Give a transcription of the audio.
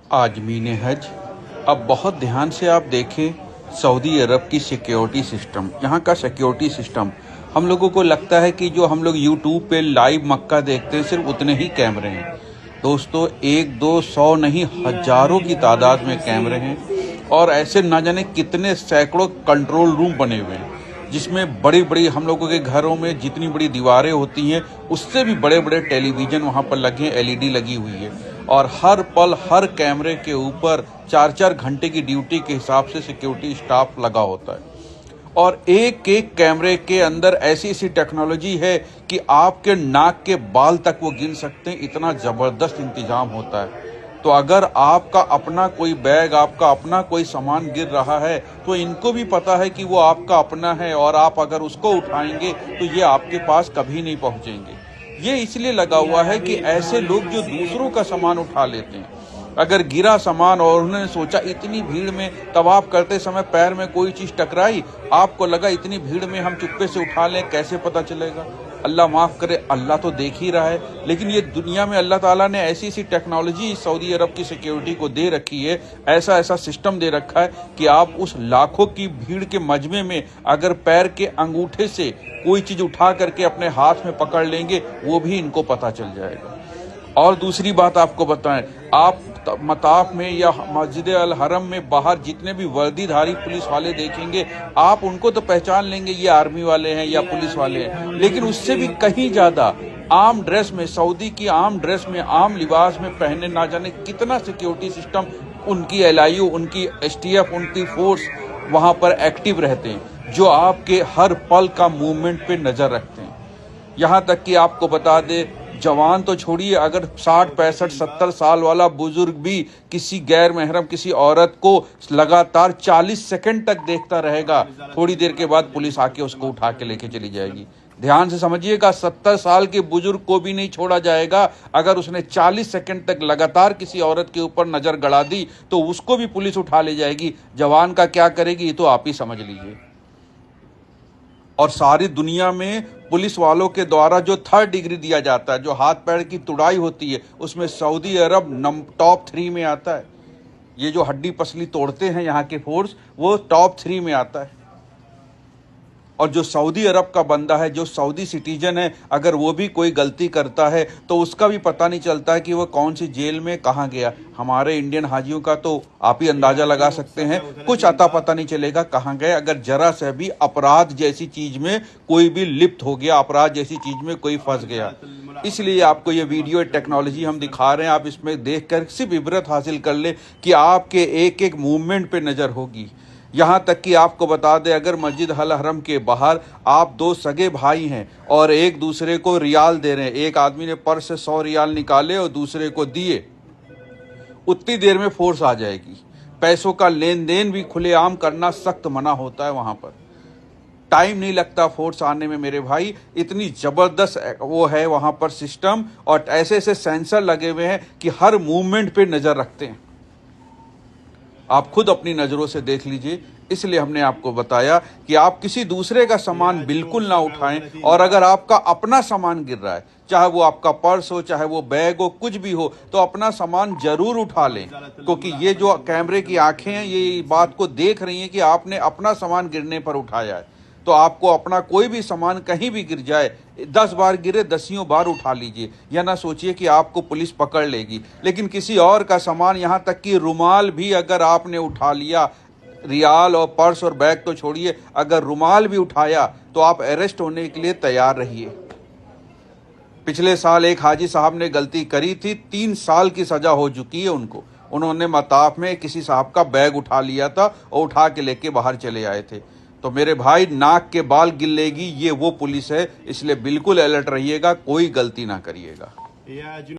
आज़मीन हज। अब बहुत ध्यान से आप देखें सऊदी अरब की सिक्योरिटी सिस्टम, यहाँ का सिक्योरिटी सिस्टम। हम लोगों को लगता है कि जो हम लोग यूट्यूब पे लाइव मक्का देखते हैं सिर्फ उतने ही कैमरे हैं। दोस्तों, 1-2-100 नहीं, हजारों की तादाद में कैमरे हैं और ऐसे ना जाने कितने सैकड़ों कंट्रोल रूम बने हुए हैं, जिसमें बड़ी बड़ी हम लोगों के घरों में जितनी बड़ी दीवारें होती हैं उससे भी बड़े बड़े टेलीविज़न वहाँ पर लगे हैं, एलईडी लगी हुई है और हर पल हर कैमरे के ऊपर 4-4 घंटे की ड्यूटी के हिसाब से सिक्योरिटी स्टाफ लगा होता है। और एक एक कैमरे के अंदर ऐसी ऐसी टेक्नोलॉजी है कि आपके नाक के बाल तक वो गिन सकते हैं, इतना ज़बरदस्त इंतजाम होता है। तो अगर आपका अपना कोई बैग, आपका अपना कोई सामान गिर रहा है तो इनको भी पता है कि वो आपका अपना है और आप अगर उसको उठाएंगे तो ये आपके पास कभी नहीं पहुंचेंगे। ये इसलिए लगा हुआ है कि ऐसे लोग जो दूसरों का सामान उठा लेते हैं, अगर गिरा सामान और उन्होंने सोचा इतनी भीड़ में तवाफ करते समय पैर में कोई चीज़ टकराई, आपको लगा इतनी भीड़ में हम चुप्पे से उठा लें, कैसे पता चलेगा? अल्लाह माफ़ करे, अल्लाह तो देख ही रहा है। लेकिन ये दुनिया में अल्लाह ताला ने ऐसी ऐसी टेक्नोलॉजी सऊदी अरब की सिक्योरिटी को दे रखी है, ऐसा ऐसा सिस्टम दे रखा है कि आप उस लाखों की भीड़ के मजमे में अगर पैर के अंगूठे से कोई चीज़ उठा करके अपने हाथ में पकड़ लेंगे, वो भी इनको पता चल जाएगा। और दूसरी बात आपको बताएं, आप मताफ में या मस्जिद अल हरम में बाहर जितने भी वर्दीधारी पुलिस वाले देखेंगे, आप उनको तो पहचान लेंगे ये आर्मी वाले हैं या पुलिस वाले हैं, लेकिन उससे भी कहीं ज्यादा आम ड्रेस में, सऊदी की आम ड्रेस में, आम लिबास में पहने ना जाने कितना सिक्योरिटी सिस्टम, उनकी एलआईयू, उनकी एसटीएफ, उनकी फोर्स वहां पर एक्टिव रहते हैं, जो आपके हर पल का मूवमेंट पे नजर रखते हैं। यहाँ तक कि आपको बता दे, जवान तो छोड़िए, अगर 60, 65, 70 साल वाला बुजुर्ग भी किसी गैर महरम किसी औरत को लगातार 40 सेकंड तक देखता रहेगा, थोड़ी देर के बाद पुलिस आके उसको उठा के लेके चली जाएगी। ध्यान से समझिएगा, 70 साल के बुजुर्ग को भी नहीं छोड़ा जाएगा। अगर उसने 40 सेकंड तक लगातार किसी औरत के ऊपर नजर गड़ा दी तो उसको भी पुलिस उठा ले जाएगी। जवान का क्या करेगी ये तो आप ही समझ लीजिए। और सारी दुनिया में पुलिस वालों के द्वारा जो 3rd डिग्री दिया जाता है, जो हाथ पैर की तुड़ाई होती है, उसमें सऊदी अरब टॉप 3 में आता है। ये जो हड्डी पसली तोड़ते हैं यहाँ के फोर्स, वो टॉप 3 में आता है। और जो सऊदी अरब का बंदा है, जो सऊदी सिटीजन है, अगर वो भी कोई गलती करता है तो उसका भी पता नहीं चलता है कि वो कौन सी जेल में कहाँ गया। हमारे इंडियन हाजियों का तो आप ही अंदाज़ा लगा सकते हैं, कुछ अता पता नहीं चलेगा कहाँ गए। अगर जरा से भी अपराध जैसी चीज़ में कोई भी लिप्त हो गया, अपराध जैसी चीज़ में कोई फंस गया। इसलिए आपको ये वीडियो टेक्नोलॉजी हम दिखा रहे हैं, आप इसमें देख कर सिर्फ इबरत हासिल कर ले कि आपके एक एक मूवमेंट पर नज़र होगी। यहाँ तक कि आपको बता दें, अगर मस्जिद अल हरम के बाहर आप 2 सगे भाई हैं और एक दूसरे को रियाल दे रहे हैं, एक आदमी ने पर्स से 100 रियाल निकाले और दूसरे को दिए, उतनी देर में फोर्स आ जाएगी। पैसों का लेन देन भी खुलेआम करना सख्त मना होता है वहाँ पर। टाइम नहीं लगता फोर्स आने में मेरे भाई, इतनी ज़बरदस्त वो है वहाँ पर सिस्टम, और ऐसे ऐसे सेंसर लगे हुए हैं कि हर मूवमेंट पे नज़र रखते हैं। आप खुद अपनी नज़रों से देख लीजिए। इसलिए हमने आपको बताया कि आप किसी दूसरे का सामान बिल्कुल ना उठाएं, और अगर आपका अपना सामान गिर रहा है, चाहे वो आपका पर्स हो, चाहे वो बैग हो, कुछ भी हो, तो अपना सामान जरूर उठा लें, क्योंकि ये जो कैमरे की आंखें हैं ये बात को देख रही हैं कि आपने अपना सामान गिरने पर उठाया है। तो आपको अपना कोई भी सामान कहीं भी गिर जाए, 10 बार गिरे 10 बार उठा लीजिए, या ना सोचिए कि आपको पुलिस पकड़ लेगी। लेकिन किसी और का सामान, यहाँ तक कि रुमाल भी अगर आपने उठा लिया, रियाल और पर्स और बैग तो छोड़िए, अगर रुमाल भी उठाया तो आप अरेस्ट होने के लिए तैयार रहिए। पिछले साल एक हाजी साहब ने गलती करी थी, 3 साल की सजा हो चुकी है उनको। उन्होंने मताफ में किसी साहब का बैग उठा लिया था और उठा के लेके बाहर चले आए थे। तो मेरे भाई, नाक के बाल गिलेगी, ये वो पुलिस है, इसलिए बिल्कुल अलर्ट रहिएगा, कोई गलती ना करिएगा।